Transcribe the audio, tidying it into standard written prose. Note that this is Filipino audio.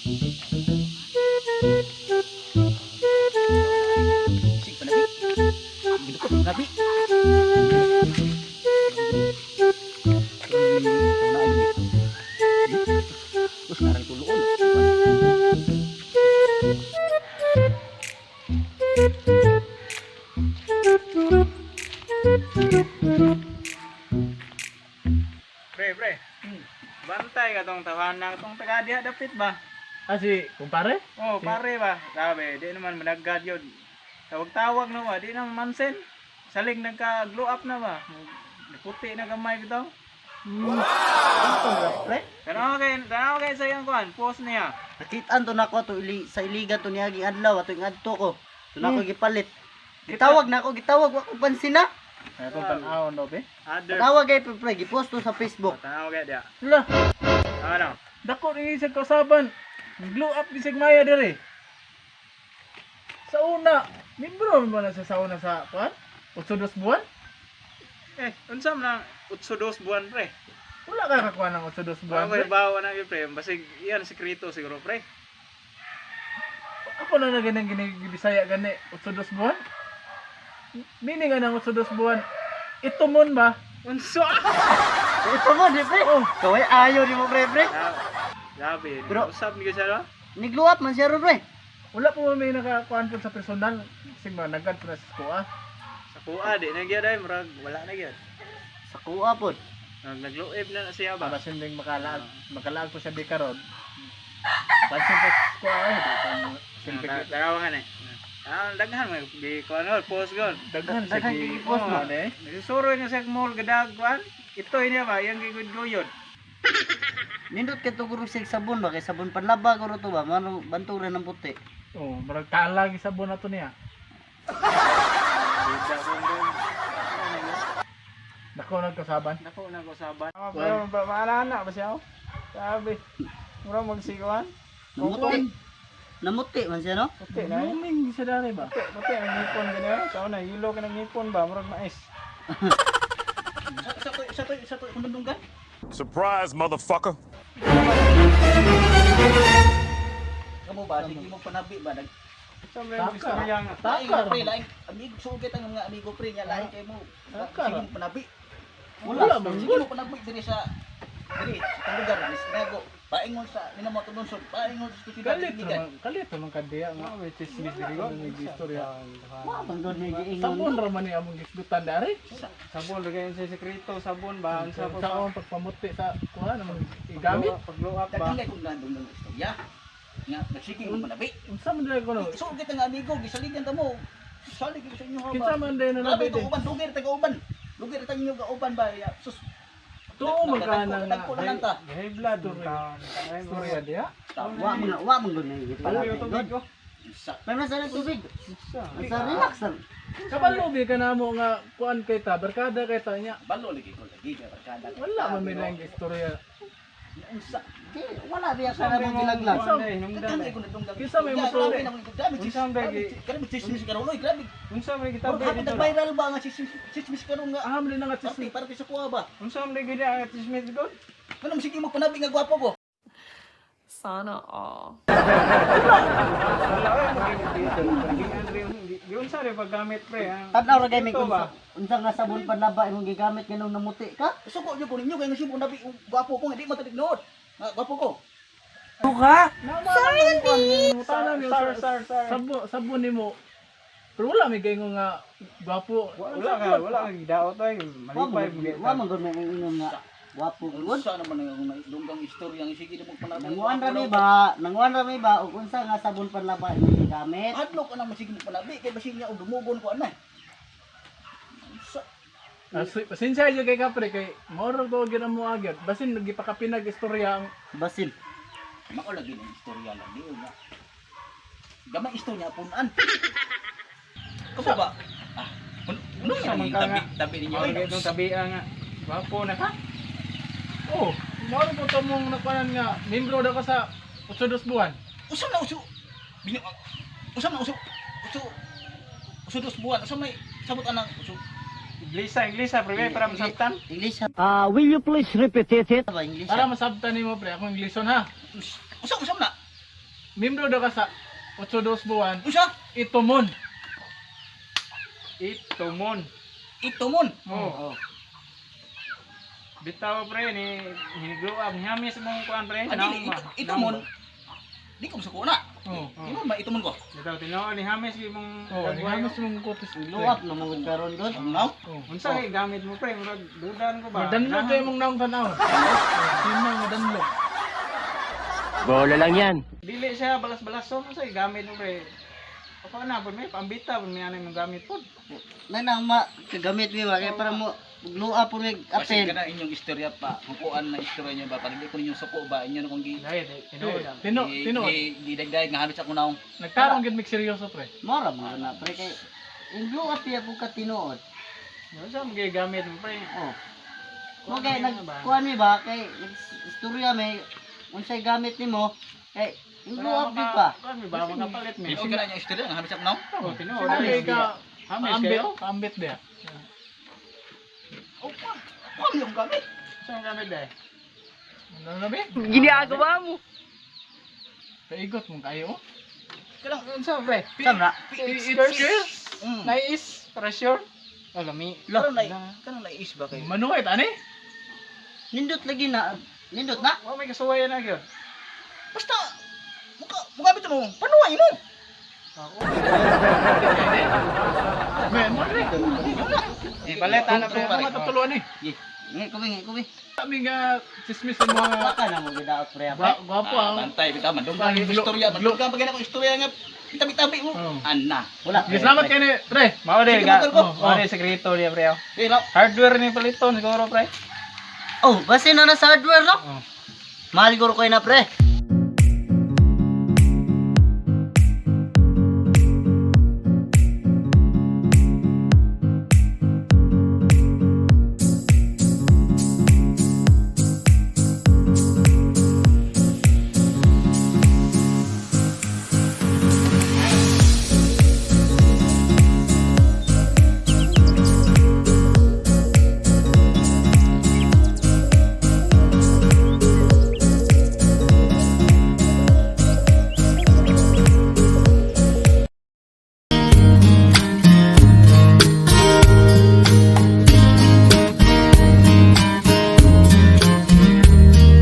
Sik pa nabi. Gidukot nabi. Terus ngarang tuluon. Pre. Bantay ka tong tahanan tong taga diha dapit ba? Si kumpare? Oh, pare ba? Sabi, di naman managad yun. Tawag-tawag na ba? Di naman mansen. Saling nagka-glow up na ba? Puti na gamay bitaw. Pre, Tanaw kay sa iyang kuan, post niya. nakitaan to nako to sa iliga to niaging adlaw ato ing adto ko. To nako gipalit. Gitawag na ako, gitawag wa ko pansin na. Ako panahon daw, be. Other. Tawag kay pre, gipost to sa Facebook. Tanaw kay dia. Hala, Ano? dako rin sa kausaban. Glow up bisag maya diri. Sa una, membro mo na sa una sa kuan? Utsudos buwan? Unsam na 8-2 buwan pre. Wala ka kakuha ng utsudos buwan. Ako pre. ibawa na yun pre. Basig iyan sekreto siguro pre. Ako na ganang ginibisaya gani utsudos buwan. Meaning nga ng utsudos buwan. Ito mon ba? Unsa? Ito mo di pre. Oh, Kaway ayo di mo pre. Grabe. Pero- Usap ni kasi ano? Niglow up man siya ron pre. wala po may nakakuan po sa personal. Sige ba, nagad po na sa kuha. Sa kuha di na gyud ay murag wala na gyud. Sa kuha pod. Nagloeb na siya ba? Basin ding makalaag po siya di karon. Basin po sa kuha ay di ko simple Tarawangan eh. Daghan mo di ko ano post gon. daghan sa Daghan gi gi-post mo. Nagsusuroy na sa mall gadag kuan. Ito niya ba yang gigud-guyod. Nindot ka to guro sig sabon ba kay sabon panlaba guro to ba manong banturan ng puti. Oh, marag kaalagi sabon na to niya. Bida ko doon. Dako nagkasaban. Nako na ko saban. Pero Maalala ba siya? Sabi. Mura magsigawan. Namuti. Namuti man siya no? Puti na. Luming sa dali ba? Puti ang ngipon ganyan. Sa una hilo ka ng ngipon ba murag mais. Sa to kumandunggan. Surprise, motherfucker. Kamo ba sige mo panabi ba nag Sabi Taka. mo istorya nga. lain Takar. pre lain amigo sugit ang mga amigo pre nya lain kay mo. Takar. Sige mo panabi. Wala man. Sige mo panabi diri sa lugar ni Sinago. Paingon sa nimo tunusod. Paingon sa siyudad Kalit naman kadiya nga. Which is misdirigo. Istorya. Wa man gud ni giingon. Sabon ra man ni among gisgutan dari. Sabon lagay sa sekreto sabon ba Sa unsa sa akong pagpamuti sa kuha namang igamit. Pag-blow up ba? Daghan kung nandong ng istorya. Nga nagsige mo panabi. Unsa man dili ko no? Sugit ang amigo gisaligan ta mo. Salig sa inyo ha ba. Kinsa man din na Grabe nabidi. to uban lugar taga uban. Lugar ta inyo ga uban ba ya. Sus. Tuo man ka nang Dagko na lang ta. High blood istorya diya. Wa man gud ni Palayo tubig ko. Pero sa tubig. Sa relax lang. Kabalo bi ka namo nga kuan kay ta, barkada kay ta nya. Balo lagi ko lagi kay barkada. Wala man may lang istorya. Unsa? Wala biya ka na mo gilaglag. Daghan ko na tunggang. Kinsa may musulit? Unsang dagi? Grabe chismis ka uloy, grabe. Unsa may Pero kitabi kapag dito? nag-viral ba nga chismis ka ron nga. Aham din nga Pati para sa kuha ba? Unsa may gid ang atismet ko? Ano sige mo panabi nga gwapo ko. Sana all. Di unsa rin paggamit pre. Tanaw ra gay may Ito ba? unsa nga sabon panlaba imong gigamit nga nung namuti ka? Suko niyo ko ninyo kay nasi mo nabi gwapo ko nga di matadig nood. Nga gwapo ko. Sorry sir. Sabon nimo. Pero wala may gaingon nga gwapo. Wala ka gidaot ay malipay. Wa man gud mo ingon nga gwapo gud. Sa naman ang dunggang istorya nga sige mo panabi. Nanguan ra mi ba ug unsa nga sabon panlaba imong gigamit? Adlo ka na masige mo panabi kay basin niya og dumugon ko anay. Pasensya jud kay kapre kay moro to gyud mo agad. Basin nagipakapinag istorya ang Basin. Mako lagi ng istorya lang di nga. Gamay istorya punan. Kamu ba? Ah, ano Sa man yung ka nga. tabi ninyo? Ay, itong tabi nga. Wapo na ka. oh, moro po to mong nakuan nga membro daw ka sa 8 buwan. Usam na uso. Usam na uso. Uso dos buwan. Usam may sabot anang uso. Inglesa, pre, para masabtan. English. Will you please repeat it? English. Para masabtan nimo pre, akong Ingleson ha. Usam na. membro daw ka sa 82 buwan, Usa? itumon. Itumon. Itumon. Oh. Bitaw pre ni glow up ni hamis mong kuan pre. Dili, itumon. Di ko masuko na. Oh. Inon ba itumon ko? Bitaw tinuod ni hamis gi mong Oh, dagway. hamas mong kutis. Luwap na mga karon doon. Ang naw? Oh. Unsa kay gamit mo pre? Murag dudan ko ba? Madanlog kayo mong naong tanaw. Sino madanlog? Bola lang yan. Dili siya balas-balason unsa kay gamit mo pre? Ako na pud may pambita pud may anay mong gamit pud. Nanang ma kagamit mi ba kay para mo luwap po mig Kasi apel. kana inyong istorya pa, hukuan na istorya niyo ba, para hindi ko ninyo suko ba, inyo na kong Dahil tinuod. Tino. gidagdag nga halos ako naong. Nagtarong gid mig seryoso pre. Mora mo na pre kay yung luwap piya po ka tinuod. Unsa mo gamit mo pre? Oh. Okay, nagkuhan mi ba kay istorya may unsay gamit nimo kay yung luwap di pa. Kuan mi ba makapalit mi? Tinuod ka na inyong istorya nga halos ako naong. Oh, tinuod. Sinabi ka, Hamis ambit, kayo? ambit ba? Kuha yung gamit. Unsa mo gamit dai? Ano na ba? Ginagawa mo. Paigot mong kayo. Kanang unsa pre? Samra. It's Mm. nice pressure. Alami. Kanang kanang nais ba kay? Manuwit, ani? Nindot lagi na. Nindot na. Wa may kasuwayan na gyud. Basta muka bito mo. Panuway mo. Men, mo rin. Ipalit ana pre. Kung matutuluan eh. Ngi kubi. Kami nga chismis sa mga Baka na mo gidaot pre. gwapo ang Bantay bitaw man dunggan yung istorya, madunggan pa gina ko istorya nga bitabi mo. Oh. Anna. Wala. Salamat kayo ni Pre. Mao di Sige, ga. motor ko. Mao di sekreto dia pre. Eh, law. Hardware ni paliton siguro pre. Oh, basta na sa hardware no? Oh. Mahal guro kayo na pre.